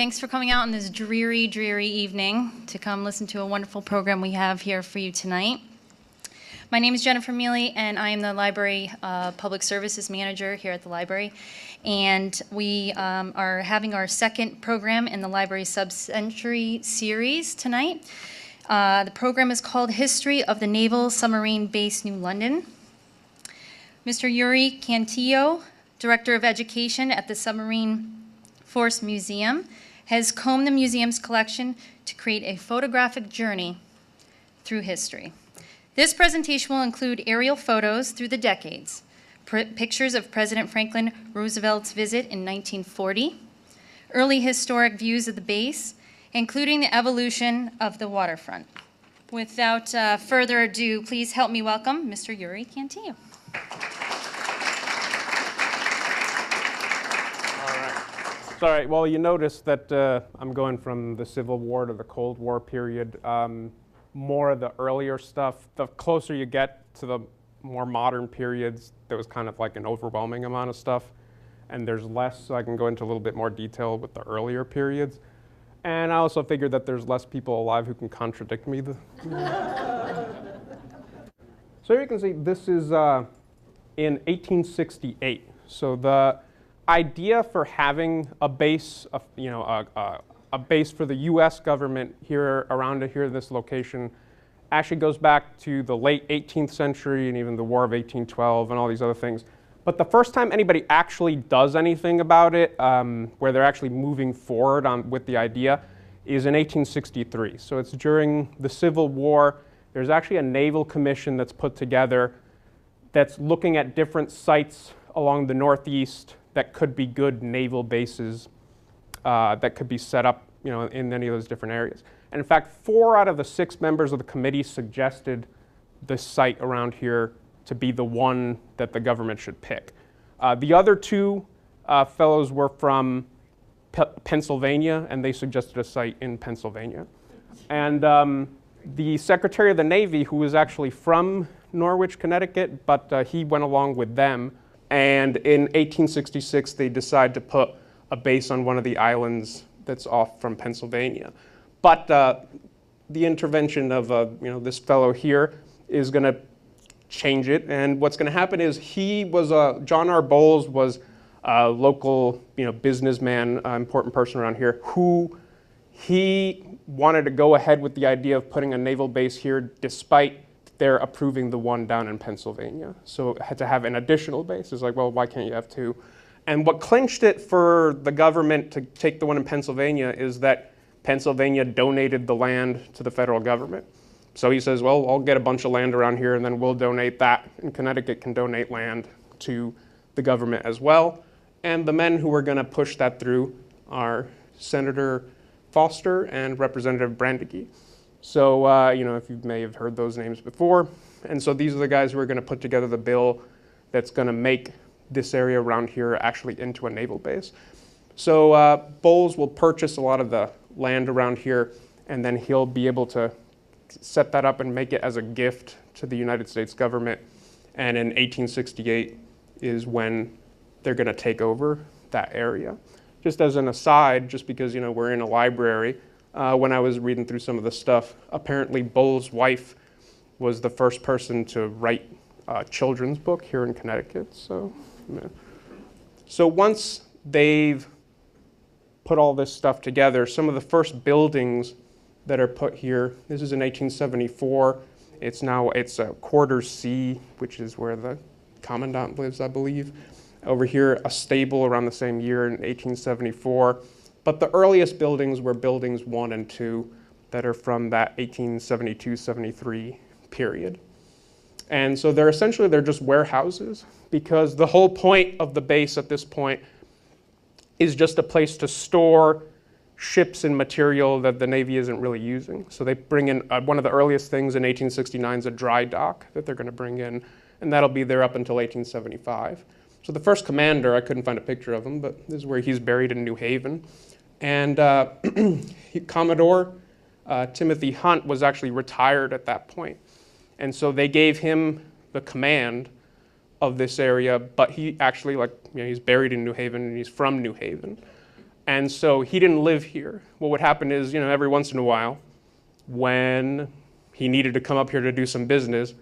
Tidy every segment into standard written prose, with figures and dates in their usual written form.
Thanks for coming out on this dreary, dreary evening to come listen to a wonderful program we have here for you tonight. My name is Jennifer Mealy, and I am the Library Public Services Manager here at the library. And we are having our second program in the Library Sub-Century series tonight. The program is called History of the Naval Submarine Base, New London. Mr. Eury Cantillo, Director of Education at the Submarine Force Museum, has combed the museum's collection to create a photographic journey through history. This presentation will include aerial photos through the decades, pictures of President Franklin Roosevelt's visit in 1940, early historic views of the base, including the evolution of the waterfront. Without further ado, please help me welcome Mr. Eury Cantillo. All right, well, you notice that I'm going from the Civil War to the Cold War period. More of the earlier stuff, the closer you get to the more modern periods, there was kind of like an overwhelming amount of stuff. And there's less, so I can go into a little bit more detail with the earlier periods. And I also figured that there's less people alive who can contradict me. So you can see this is in 1868. So the idea for having a base, a base for the U.S. government here around here, this location, actually goes back to the late 18th century and even the War of 1812 and all these other things. But the first time anybody actually does anything about it, where they're actually moving forward with the idea, is in 1863. So it's during the Civil War. There's actually a Naval Commission that's put together that's looking at different sites along the Northeast that could be good naval bases that could be set up, in any of those different areas. And in fact, 4 out of the 6 members of the committee suggested this site around here to be the one that the government should pick. The other 2 fellows were from Pennsylvania, and they suggested a site in Pennsylvania. And the Secretary of the Navy, who was actually from Norwich, Connecticut, but he went along with them. And in 1866, they decided to put a base on one of the islands that's off from Pennsylvania. But the intervention of this fellow here is going to change it. And what's going to happen is John R. Bowles was a local businessman, important person around here, who he wanted to go ahead with the idea of putting a naval base here despite they're approving the one down in Pennsylvania. So had to have an additional base. It's like, well, why can't you have 2? And what clinched it for the government to take the one in Pennsylvania is that Pennsylvania donated the land to the federal government. So he says, well, I'll get a bunch of land around here and then we'll donate that. And Connecticut can donate land to the government as well. And the men who are going to push that through are Senator Foster and Representative Brandegee. So, if you may have heard those names before. And so these are the guys who are going to put together the bill that's going to make this area around here actually into a naval base. So Bowles will purchase a lot of the land around here, and then he'll be able to set that up and make it as a gift to the United States government. And in 1868 is when they're going to take over that area. Just as an aside, just because, we're in a library, when I was reading through some of the stuff, apparently Bowles' wife was the first person to write a children's book here in Connecticut. So once they've put all this stuff together, some of the first buildings that are put here, this is in 1874. It's Quarters C, which is where the commandant lives, I believe. Over here, a stable around the same year in 1874. But the earliest buildings were buildings 1 and 2 that are from that 1872-73 period. And so they're just warehouses, because the whole point of the base at this point is just a place to store ships and material that the Navy isn't really using. So they bring in one of the earliest things in 1869 is a dry dock that they're going to bring in, and that'll be there up until 1875. So the first commander, I couldn't find a picture of him, but this is where he's buried in New Haven. And Commodore Timothy Hunt was actually retired at that point. And so they gave him the command of this area, but he actually, he's buried in New Haven and he's from New Haven. And so he didn't live here. What would happen is, every once in a while, when he needed to come up here to do some business,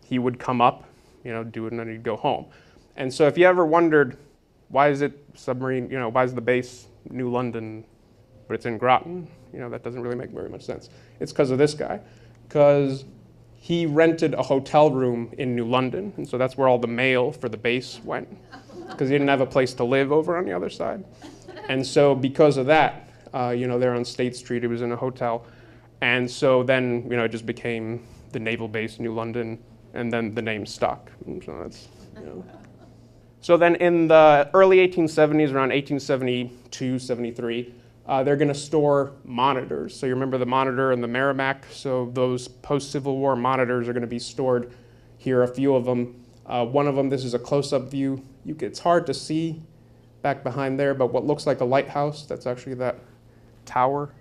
he would come up, do it, and then he'd go home. And so if you ever wondered, why is it submarine, why is the base New London, but it's in Groton? That doesn't really make very much sense. It's because of this guy, because he rented a hotel room in New London, and so that's where all the mail for the base went, because he didn't have a place to live over on the other side. And so because of that, there on State Street, it was in a hotel. And so then, it just became the naval base, New London, and then the name stuck. And so that's, So then in the early 1870s, around 1872, 73, they're going to store monitors. So you remember the Monitor and the Merrimack? So those post-Civil War monitors are going to be stored here, a few of them. One of them, this is a close-up view. It's hard to see back behind there, but what looks like a lighthouse, that's actually that tower,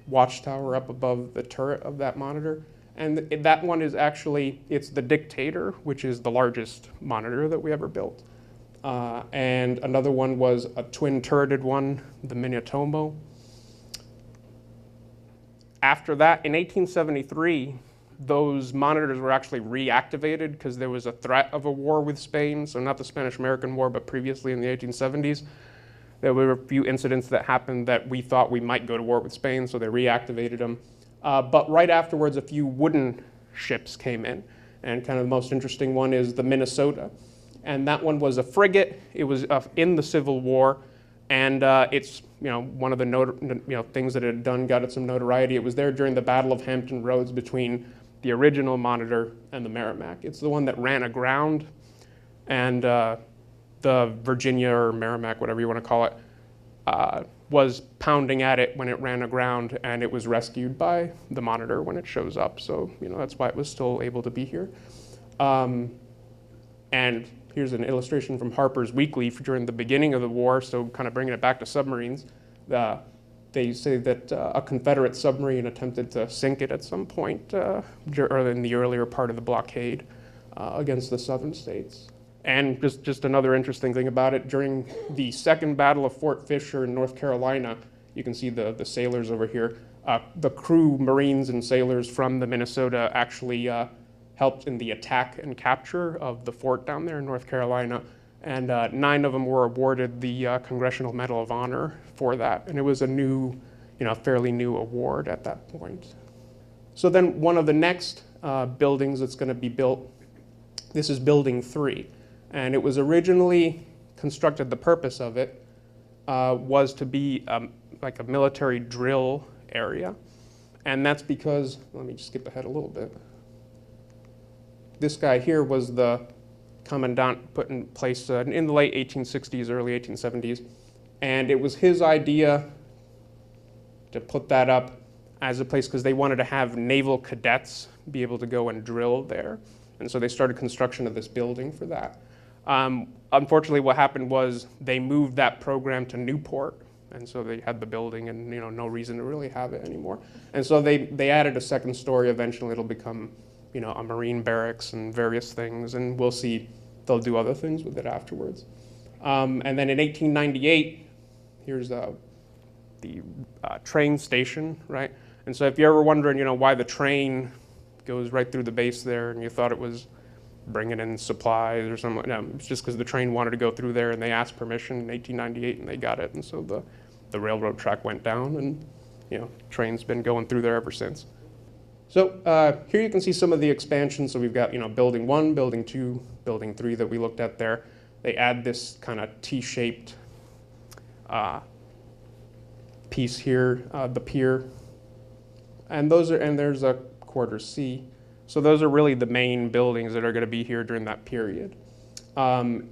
watchtower up above the turret of that monitor. And that one is actually, it's the Dictator, which is the largest monitor that we ever built. And another one was a twin-turreted one, the Minatomo. After that, in 1873, those monitors were actually reactivated because there was a threat of a war with Spain, so not the Spanish-American War, but previously in the 1870s. There were a few incidents that happened that we thought we might go to war with Spain, so they reactivated them. But right afterwards, a few wooden ships came in, and kind of the most interesting one is the Minnesota. And that one was a frigate. It was in the Civil War, and it's one of the things that it had done, got it some notoriety. It was there during the Battle of Hampton Roads between the original Monitor and the Merrimack. It's the one that ran aground, and the Virginia or Merrimack, whatever you want to call it, was pounding at it when it ran aground, and it was rescued by the Monitor when it shows up. So that's why it was still able to be here. And here's an illustration from Harper's Weekly during the beginning of the war, so kind of bringing it back to submarines. They say that a Confederate submarine attempted to sink it at some point in the earlier part of the blockade against the southern states. And just another interesting thing about it, during the Second Battle of Fort Fisher in North Carolina, you can see the sailors over here. The crew, Marines and sailors from the Minnesota actually helped in the attack and capture of the fort down there in North Carolina. And 9 of them were awarded the Congressional Medal of Honor for that. And it was a new, fairly new award at that point. So then one of the next buildings that's going to be built, this is Building 3. And it was originally constructed, the purpose of it was to be like a military drill area. And that's because, let me just skip ahead a little bit. This guy here was the commandant put in place in the late 1860s, early 1870s. And it was his idea to put that up as a place because they wanted to have naval cadets be able to go and drill there. And so they started construction of this building for that. Unfortunately, what happened was they moved that program to Newport. And so they had the building and no reason to really have it anymore. And so they added a second story. Eventually it'll become a Marine barracks and various things. And we'll see they'll do other things with it afterwards. And then in 1898, here's the train station, right? And so if you're ever wondering, why the train goes right through the base there and you thought it was bringing in supplies or something, no, it's just because the train wanted to go through there and they asked permission in 1898 and they got it. And so the railroad track went down and, train's been going through there ever since. So here you can see some of the expansions. So we've got, Building 1, Building 2, Building 3 that we looked at there. They add this kind of T-shaped piece here, the pier. And there's a quarter C. So those are really the main buildings that are going to be here during that period. Then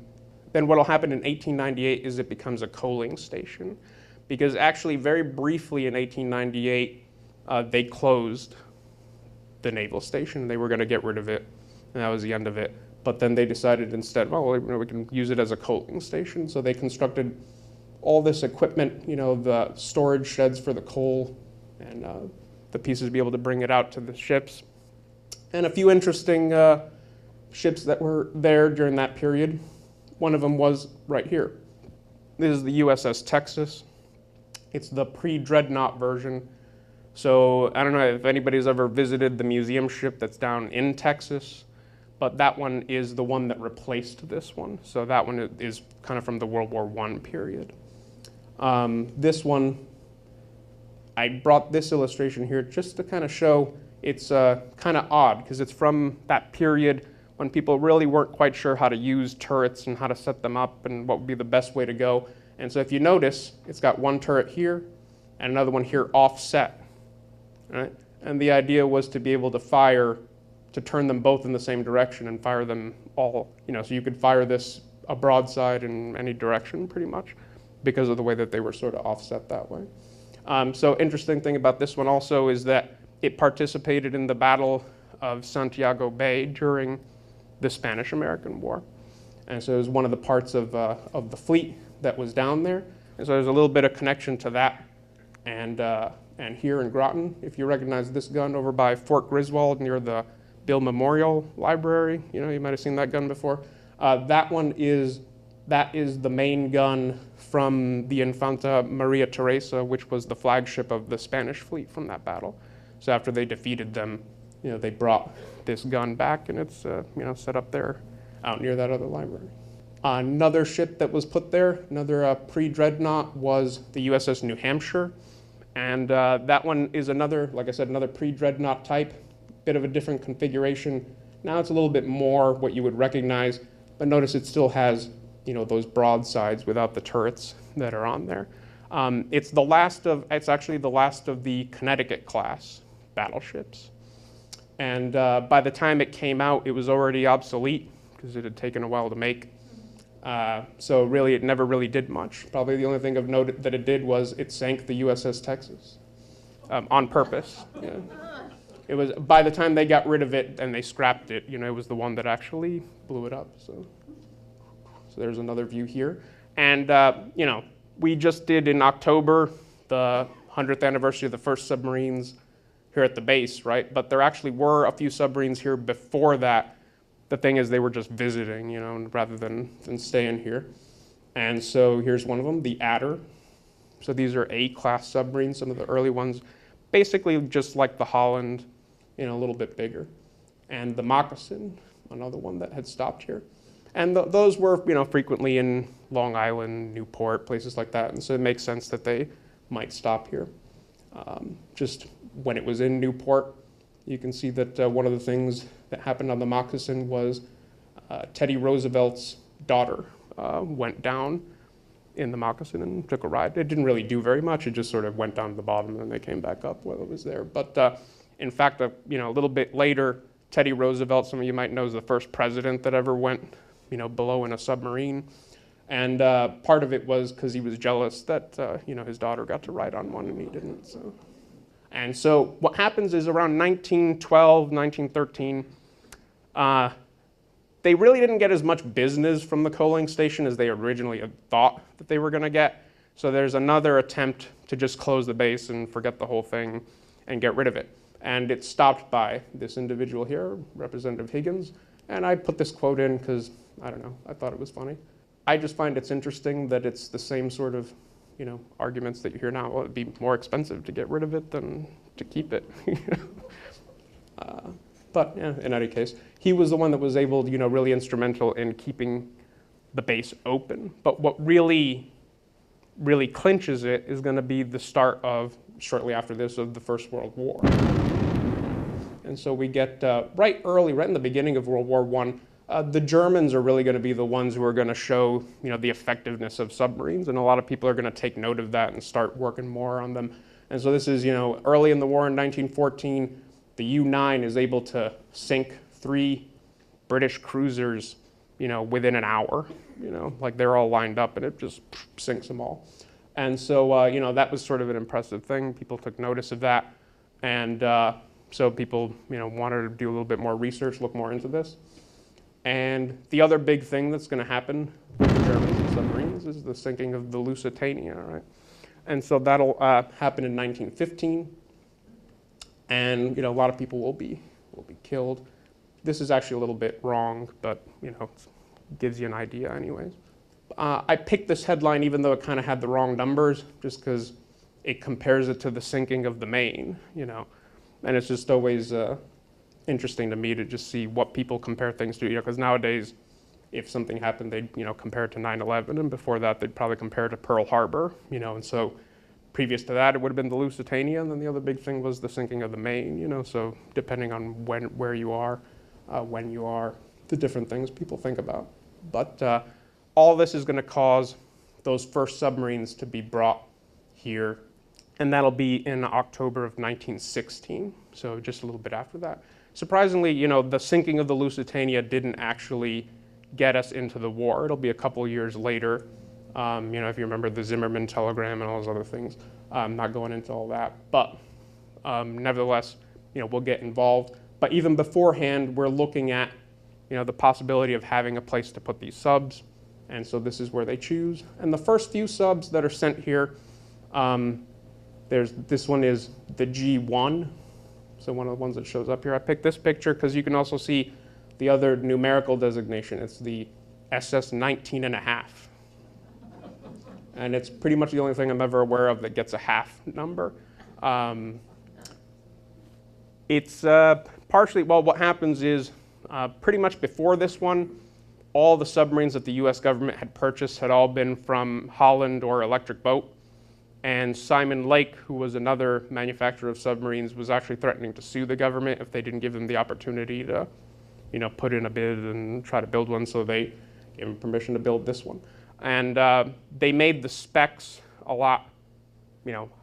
what will happen in 1898 is it becomes a coaling station. Because actually very briefly in 1898, they closed the naval station. They were going to get rid of it, and that was the end of it. But then they decided instead, we can use it as a coaling station. So they constructed all this equipment, the storage sheds for the coal, and the pieces to be able to bring it out to the ships. And a few interesting ships that were there during that period. One of them was right here. This is the USS Texas. It's the pre-dreadnought version. So I don't know if anybody's ever visited the museum ship that's down in Texas, but that one is the one that replaced this one. So that one is kind of from the World War I period. This one, I brought this illustration here just to kind of show it's kind of odd because it's from that period when people really weren't quite sure how to use turrets and how to set them up and what would be the best way to go. And so if you notice, it's got one turret here and another one here offset. Right? And the idea was to be able to fire, to turn them both in the same direction and fire them all, so you could fire this a broadside in any direction pretty much because of the way that they were sort of offset that way. So interesting thing about this one also is that it participated in the Battle of Santiago Bay during the Spanish-American War. And so it was one of the parts of the fleet that was down there. And so there's a little bit of connection to that. And here in Groton, if you recognize this gun over by Fort Griswold near the Bill Memorial Library, you might have seen that gun before. That is the main gun from the Infanta Maria Teresa, which was the flagship of the Spanish fleet from that battle. So after they defeated them, they brought this gun back, and it's set up there out near that other library. Another ship that was put there, another pre-dreadnought, was the USS New Hampshire. And that one is another, like I said, another pre-dreadnought type, bit of a different configuration. Now it's a little bit more what you would recognize, but notice it still has, those broadsides without the turrets that are on there. It's actually the last of the Connecticut class battleships. And by the time it came out, it was already obsolete because it had taken a while to make. So really, it never really did much. Probably the only thing of note that it did was it sank the USS Texas on purpose. Yeah. It was, by the time they got rid of it and they scrapped it, it was the one that actually blew it up. So there's another view here. And, we just did in October the 100th anniversary of the first submarines here at the base, right? But there actually were a few submarines here before that. The thing is, they were just visiting, rather than staying here. And so here's one of them, the Adder. So these are A-class submarines, some of the early ones, basically just like the Holland, a little bit bigger. And the Moccasin, another one that had stopped here. And those were, frequently in Long Island, Newport, places like that. And so it makes sense that they might stop here. Just when it was in Newport, you can see that one of the things that happened on the Moccasin was Teddy Roosevelt's daughter went down in the Moccasin and took a ride. It didn't really do very much. It just sort of went down to the bottom and then they came back up while it was there. But in fact, a little bit later, Teddy Roosevelt, some of you might know, is the first president that ever went below in a submarine. And part of it was because he was jealous that his daughter got to ride on one and he didn't. And so what happens is around 1912, 1913, they really didn't get as much business from the coaling station as they originally had thought that they were going to get. So there's another attempt to just close the base and forget the whole thing and get rid of it. And it's stopped by this individual here, Representative Higgins. And I put this quote in because, I don't know, I thought it was funny. I just find it's interesting that it's the same sort of arguments that you hear now. Well, it'd be more expensive to get rid of it than to keep it. But yeah, in any case, he was the one that was able, really instrumental in keeping the base open. But what really clinches it is going to be the start of, shortly after this, of the First World War. And so we get right in the beginning of World War I, the Germans are really going to be the ones who are going to show, the effectiveness of submarines, and a lot of people are going to take note of that and start working more on them. And so this is, early in the war in 1914, the U-9 is able to sink 3 British cruisers, within an hour. Like they're all lined up, and it just sinks them all. And so, that was sort of an impressive thing. People took notice of that, and so people, wanted to do a little bit more research, look more into this. And the other big thing that's going to happen with the Germans and submarines is the sinking of the Lusitania, right? And so that'll happen in 1915, and a lot of people will be killed. This is actually a little bit wrong, but it gives you an idea, anyways. I picked this headline even though it kind of had the wrong numbers, just because it compares it to the sinking of the Maine, and it's just always interesting to me to just see what people compare things to, because nowadays, if something happened, they'd compare it to 9/11, and before that, they'd probably compare it to Pearl Harbor, and so previous to that, it would have been the Lusitania, and then the other big thing was the sinking of the Maine, so depending on where you are, when you are, the different things people think about. But all this is going to cause those first submarines to be brought here, and that'll be in October of 1916, so just a little bit after that. Surprisingly, the sinking of the Lusitania didn't actually get us into the war. It'll be a couple years later. If you remember the Zimmerman telegram and all those other things. I'm not going into all that, but nevertheless, we'll get involved. But even beforehand, we're looking at, the possibility of having a place to put these subs, and so this is where they choose. And the first few subs that are sent here, this one is the G1, so one of the ones that shows up here. I picked this picture because you can also see the other numerical designation. It's the SS 19½. And it's pretty much the only thing I'm ever aware of that gets a half number. It's partially, well, what happens is pretty much before this one, all the submarines that the US government had purchased had all been from Holland or Electric Boat. And Simon Lake, who was another manufacturer of submarines, was actually threatening to sue the government if they didn't give them the opportunity to, put in a bid and try to build one, so they gave him permission to build this one. And they made the specs a lot,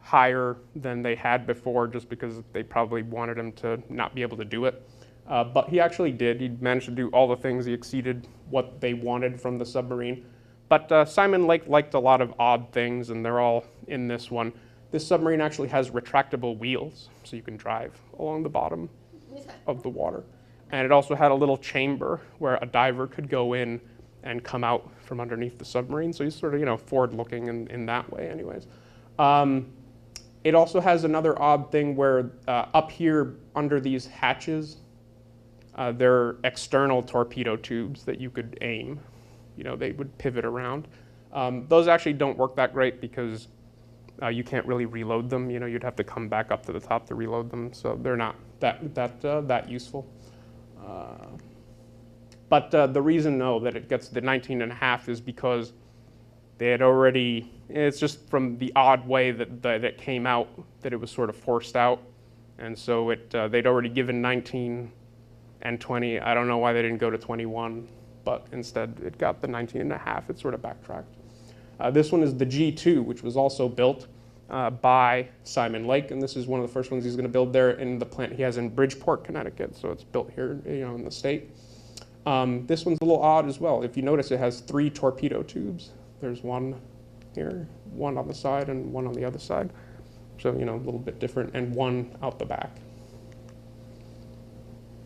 higher than they had before, just because they probably wanted him to not be able to do it. But he actually did. He managed to do all the things. He exceeded what they wanted from the submarine. But Simon Lake liked a lot of odd things, and they're all in this one. This submarine actually has retractable wheels, so you can drive along the bottom of the water. And it also had a little chamber where a diver could go in and come out from underneath the submarine. So he's sort of, forward-looking in that way anyways. It also has another odd thing where up here under these hatches, there are external torpedo tubes that you could aim. They would pivot around. Those actually don't work that great because you can't really reload them. You'd have to come back up to the top to reload them, so they're not that useful. But the reason, that it gets the 19½ is because they had already, it's just from the odd way that it came out, that it was sort of forced out. And so they'd already given 19 and 20. I don't know why they didn't go to 21, but instead it got the 19½. It sort of backtracked. This one is the G2, which was also built by Simon Lake, and this is one of the first ones he's going to build there in the plant he has in Bridgeport, Connecticut. So it's built here, in the state. This one's a little odd as well. If you notice, it has 3 torpedo tubes. There's one here, one on the side, and one on the other side. So, a little bit different, and one out the back.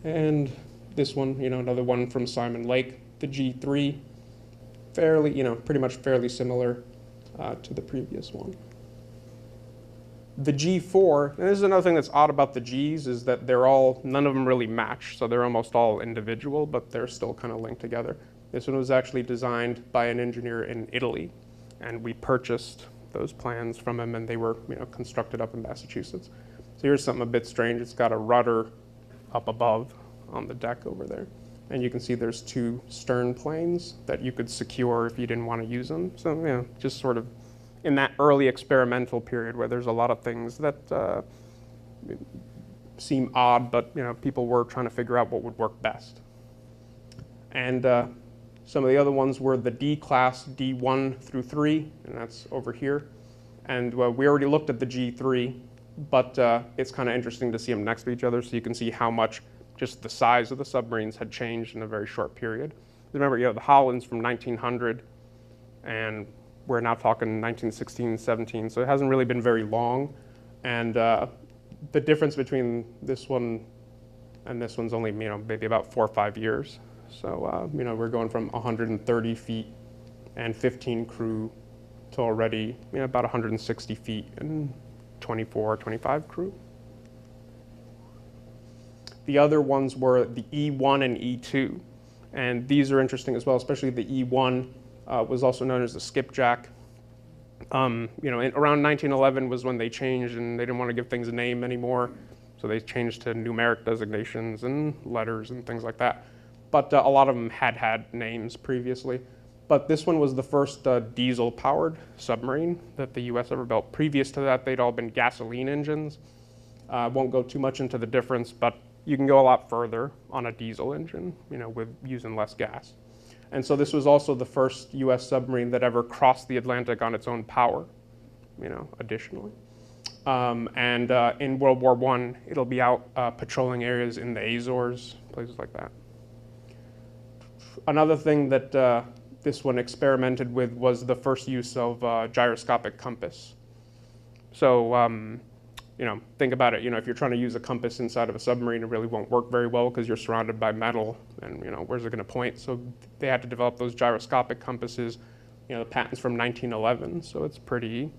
And this one, another one from Simon Lake, the G3, fairly, pretty much fairly similar to the previous one. The G4, and this is another thing that's odd about the Gs, is that none of them really match, so they're almost all individual, but they're still kind of linked together. This one was actually designed by an engineer in Italy, and we purchased those plans from him, and they were, constructed up in Massachusetts. So here's something a bit strange. It's got a rudder up above on the deck over there, and you can see there's 2 stern planes that you could secure if you didn't want to use them. So, just sort of in that early experimental period where there's a lot of things that seem odd, but people were trying to figure out what would work best. And some of the other ones were the D class, D1 through 3, and that's over here. And we already looked at the G3, but it's kind of interesting to see them next to each other, so you can see how much just the size of the submarines had changed in a very short period. Remember, the Holland's from 1900, and we're now talking 1916, 17, so it hasn't really been very long. And the difference between this one and this one's only, maybe about 4 or 5 years. So, we're going from 130 feet and 15 crew to already, about 160 feet and 24, 25 crew. The other ones were the E1 and E2, and these are interesting as well, especially the E1 was also known as the skipjack. Around 1911 was when they changed, and they didn't want to give things a name anymore, so they changed to numeric designations and letters and things like that. But a lot of them had names previously. But this one was the first diesel-powered submarine that the U.S. ever built. Previous to that, they'd all been gasoline engines. Won't go too much into the difference, but you can go a lot further on a diesel engine, with using less gas. And so this was also the first U.S. submarine that ever crossed the Atlantic on its own power, additionally. In World War I, it'll be out patrolling areas in the Azores, places like that. Another thing that this one experimented with was the first use of gyroscopic compass. So, think about it. If you're trying to use a compass inside of a submarine, it really won't work very well because you're surrounded by metal, and where's it going to point? So they had to develop those gyroscopic compasses. The patent's from 1911, so it's pretty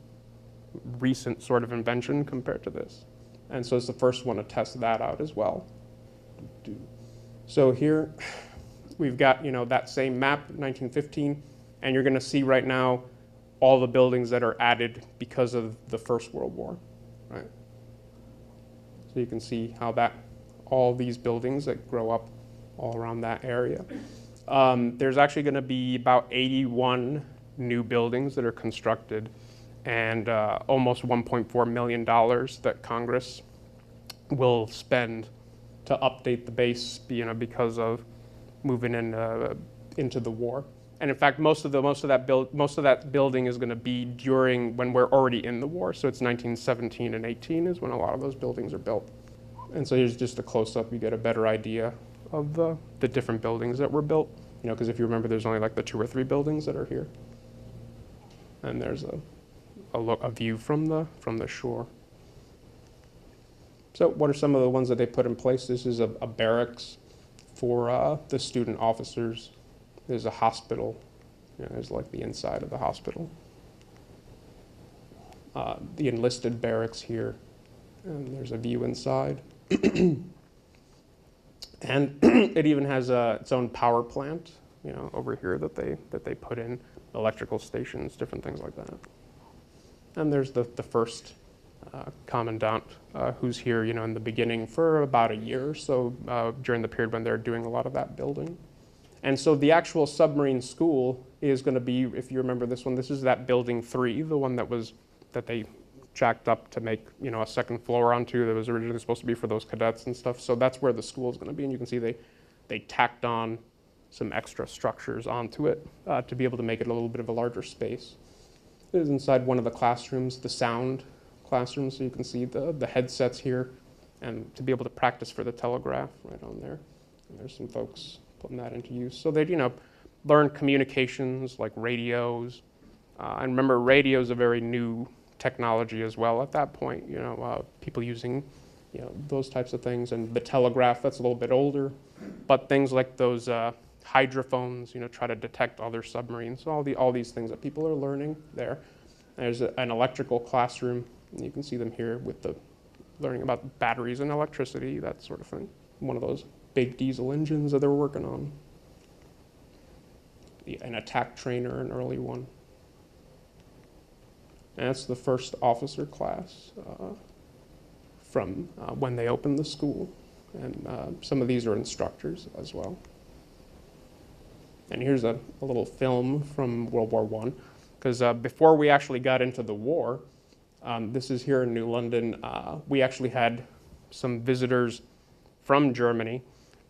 recent sort of invention compared to this. And so it's the first one to test that out as well. So here we've got that same map, 1915, and you're going to see right now all the buildings that are added because of the First World War, right? So you can see how all these buildings that grow up all around that area. There's actually going to be about 81 new buildings that are constructed, and almost $1.4 million that Congress will spend to update the base, because of moving into the war. And in fact, most of that building is going to be during when we're already in the war. So it's 1917 and 18 is when a lot of those buildings are built. And so here's just a close-up. You get a better idea of the different buildings that were built. Because if you remember, there's only like the 2 or 3 buildings that are here. And there's a view from the shore. So what are some of the ones that they put in place? This is a barracks for the student officers. There's a hospital. There's like the inside of the hospital. The enlisted barracks here. And there's a view inside. And it even has its own power plant, over here that they put in, electrical stations, different things like that. And there's the first commandant who's here, in the beginning for about a year or so during the period when they're doing a lot of that building. And so the actual submarine school is going to be, if you remember this one, this is that building 3, the one that they jacked up to make, a second floor onto that was originally supposed to be for those cadets and stuff. So that's where the school is going to be, and you can see they tacked on some extra structures onto it to be able to make it a little bit of a larger space. It is inside one of the classrooms, the sound classroom, so you can see the headsets here, and to be able to practice for the telegraph right on there. And there's some folks putting that into use. So they'd, learn communications like radios. And remember, radio is a very new technology as well at that point, people using, those types of things. And the telegraph, that's a little bit older, but things like those hydrophones, try to detect other submarines. So all these things that people are learning there. There's an electrical classroom, and you can see them here with the learning about batteries and electricity, that sort of thing. One of those big diesel engines that they're working on. An attack trainer, an early one. And that's the first officer class from when they opened the school. And some of these are instructors as well. And here's a little film from World War I. Because before we actually got into the war, this is here in New London, we actually had some visitors from Germany.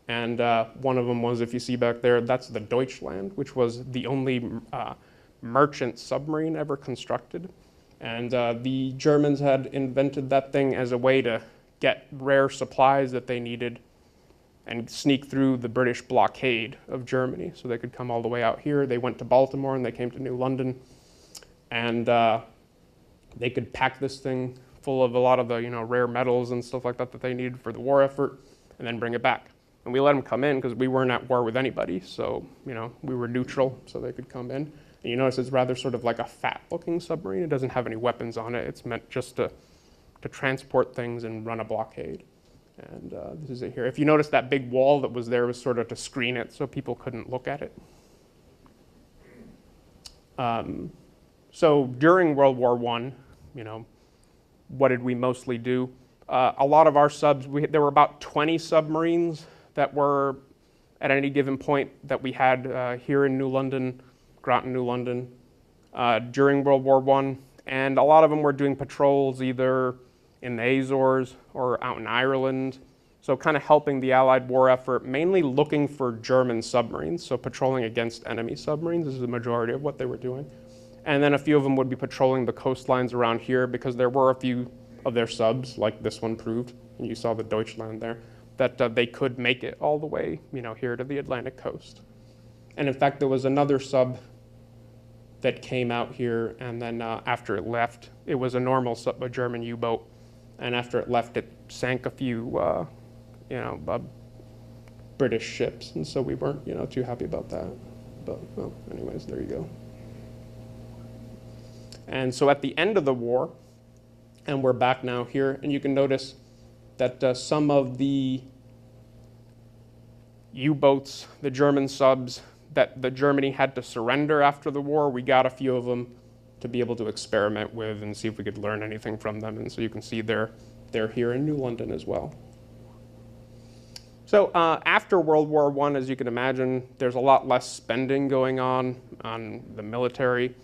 And one of them was, if you see back there, that's the Deutschland, which was the only merchant submarine ever constructed. And the Germans had invented that thing as a way to get rare supplies that they needed and sneak through the British blockade of Germany. So they could come all the way out here. They went to Baltimore and they came to New London. And they could pack this thing full of a lot of the rare metals and stuff like that that they needed for the war effort, and then bring it back. And we let them come in because we weren't at war with anybody, so we were neutral, so they could come in. And you notice it's rather sort of like a fat-looking submarine. It doesn't have any weapons on it. It's meant just to transport things and run a blockade. And this is it here. If you notice, that big wall that was there was sort of to screen it so people couldn't look at it. So during World War I, what did we mostly do? A lot of our subs, there were about 20 submarines that were at any given point that we had here in New London, Groton, New London, during World War I. And a lot of them were doing patrols either in the Azores or out in Ireland. So kind of helping the Allied war effort, mainly looking for German submarines. So patrolling against enemy submarines is the majority of what they were doing. And then a few of them would be patrolling the coastlines around here because there were a few of their subs, like this one proved, and you saw the Deutschland there, that they could make it all the way, here to the Atlantic coast. And in fact, there was another sub that came out here, and then after it left, it was a normal a German U-boat, and after it left, it sank a few, British ships, and so we weren't, too happy about that. But well, anyways, there you go. And so at the end of the war, and we're back now here, and you can notice that some of the U-boats, the German subs that Germany had to surrender after the war, we got a few of them to be able to experiment with and see if we could learn anything from them. And so you can see they're here in New London as well. So after World War I, as you can imagine, there's a lot less spending going on the military.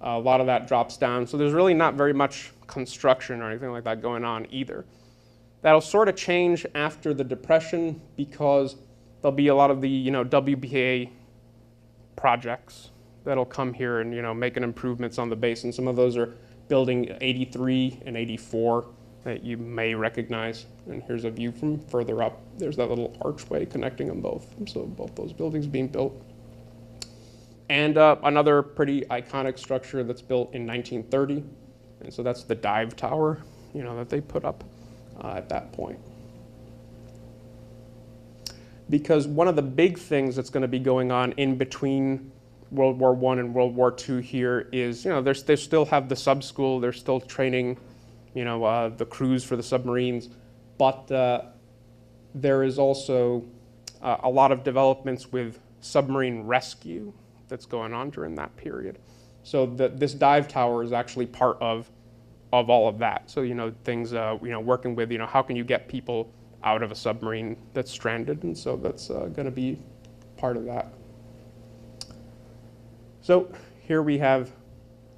A lot of that drops down. So there's really not very much construction or anything like that going on either. That'll sort of change after the Depression because there'll be a lot of the WBA projects that'll come here and making improvements on the base. And some of those are building 83 and 84 that you may recognize. And here's a view from further up. There's that little archway connecting them both. So both those buildings being built. And another pretty iconic structure that's built in 1930. And so that's the dive tower, that they put up at that point. Because one of the big things that's going to be going on in between World War I and World War II here is, they still have the sub school, they're still training, the crews for the submarines, but there is also a lot of developments with submarine rescue that's going on during that period. So this dive tower is actually part of all of that. So, things, working with, how can you get people out of a submarine that's stranded? And so that's going to be part of that. So here we have,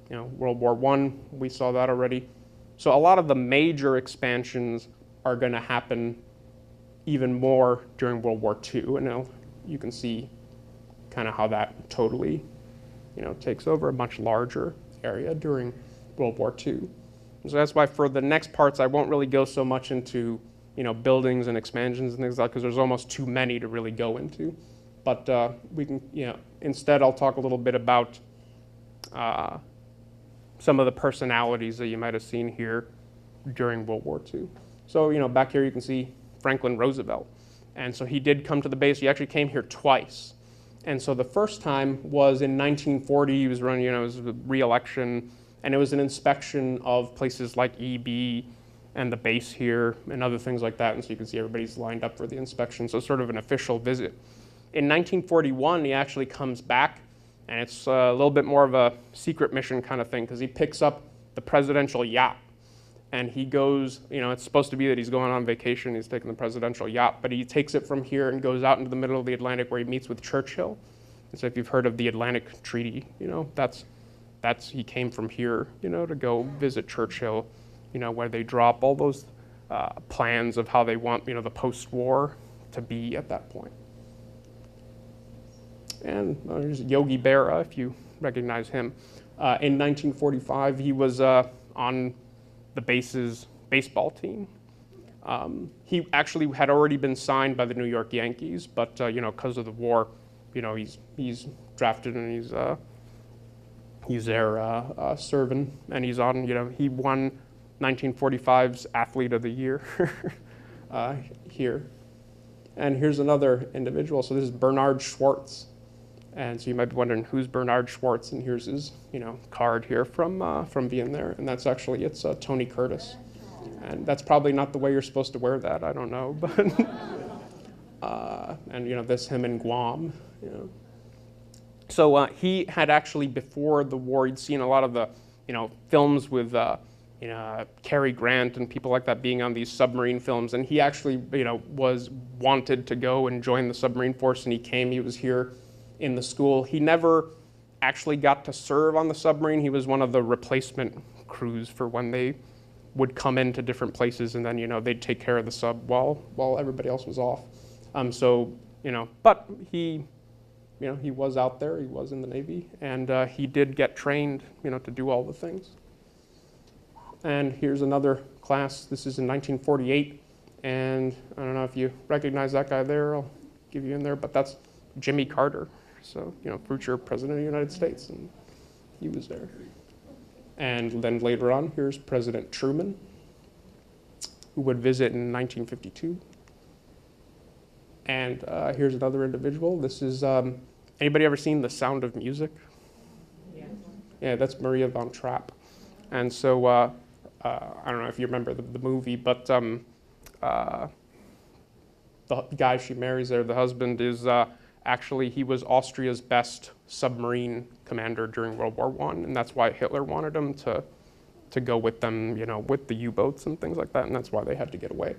World War I, we saw that already. So a lot of the major expansions are going to happen even more during World War II. And you can see kind of how that totally, takes over a much larger area during World War II. And so that's why for the next parts, I won't really go so much into, buildings and expansions and things like that, because there's almost too many to really go into. But we can, instead I'll talk a little bit about some of the personalities that you might have seen here during World War II. So, back here you can see Franklin Roosevelt. And so he did come to the base. He actually came here twice. And so the first time was in 1940. He was running, it was a re-election, and it was an inspection of places like EB and the base here and other things like that. And so you can see everybody's lined up for the inspection. So sort of an official visit. In 1941, he actually comes back, and it's a little bit more of a secret mission kind of thing because he picks up the presidential yacht. And he goes, it's supposed to be that he's going on vacation, he's taking the presidential yacht, but he takes it from here and goes out into the middle of the Atlantic where he meets with Churchill. And so if you've heard of the Atlantic Treaty, that's he came from here, to go visit Churchill, where they drop all those plans of how they want, the post-war to be at that point. And there's Yogi Berra, if you recognize him. In 1945, he was on the base's baseball team. He actually had already been signed by the New York Yankees, but because of the war, he's drafted and he's there serving, and he's on. He won 1945's Athlete of the Year here. And here's another individual. So this is Bernard Schwartz. And so you might be wondering, who's Bernard Schwartz? And here's his, card here from being there. And that's actually, it's Tony Curtis. And that's probably not the way you're supposed to wear that. I don't know, but and this him in Guam. So he had actually, before the war, he'd seen a lot of the, films with, Cary Grant and people like that being on these submarine films, and he actually, was wanted to go and join the submarine force, and he came. He was here in the school. He never actually got to serve on the submarine. He was one of the replacement crews for when they would come into different places, and then they'd take care of the sub while everybody else was off. But he. He was out there, he was in the Navy, and he did get trained, to do all the things. And here's another class. This is in 1948, and I don't know if you recognize that guy there. I'll give you in there, but that's Jimmy Carter. So, future President of the United States, and he was there. And then later on, here's President Truman, who would visit in 1952. And here's another individual. This is, anybody ever seen The Sound of Music? Yeah. Yeah, that's Maria von Trapp. And so, I don't know if you remember the movie, but the guy she marries there, the husband, is actually, he was Austria's best submarine commander during World War I, and that's why Hitler wanted him to go with them, with the U-boats and things like that, and that's why they had to get away.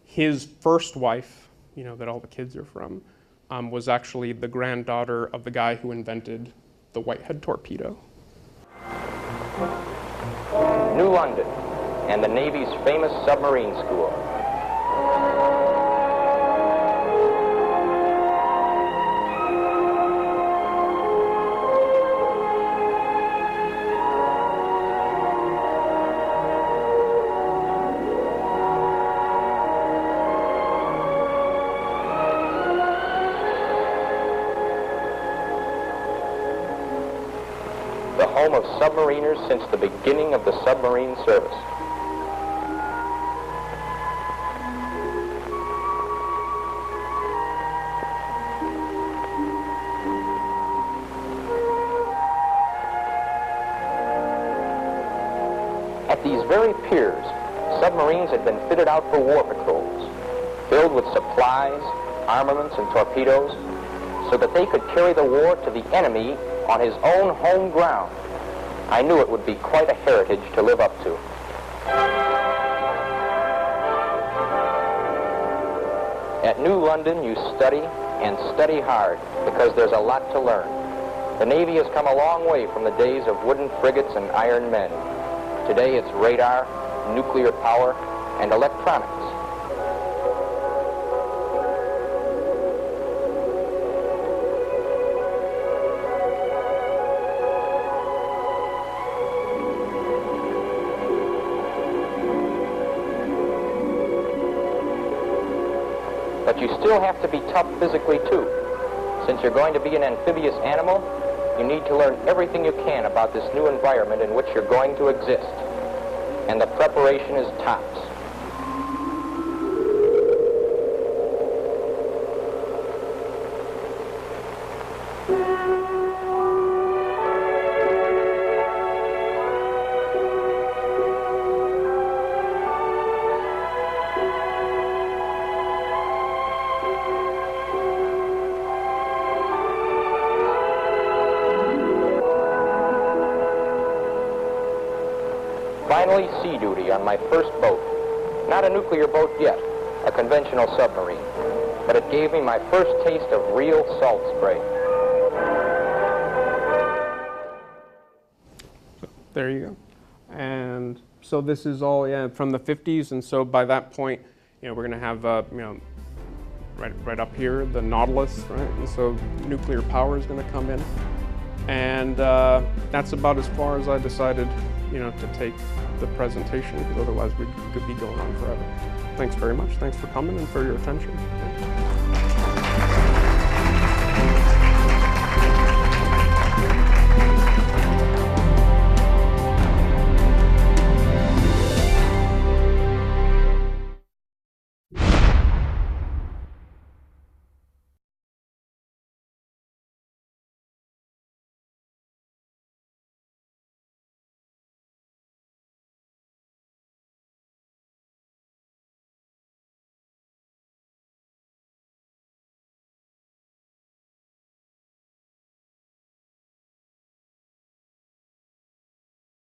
His first wife, that all the kids are from, was actually the granddaughter of the guy who invented the Whitehead torpedo. New London and the Navy's famous Submarine School. The home of submariners since the beginning of the submarine service. At these very piers, submarines had been fitted out for war patrols, filled with supplies, armaments, and torpedoes, so that they could carry the war to the enemy on his own home ground. I knew it would be quite a heritage to live up to. At New London, you study and study hard because there's a lot to learn. The Navy has come a long way from the days of wooden frigates and iron men. Today it's radar, nuclear power, and electronics. But you still have to be tough physically too. Since you're going to be an amphibious animal, you need to learn everything you can about this new environment in which you're going to exist. And the preparation is tops. Finally, sea duty on my first boat. Not a nuclear boat yet, a conventional submarine. But it gave me my first taste of real salt spray. There you go. And so this is all, from the 50s, and so by that point, we're going to have, right up here, the Nautilus, right? And so nuclear power is going to come in. And that's about as far as I decided, to take the presentation, because otherwise we could be going on forever. Thanks very much. Thanks for coming and for your attention.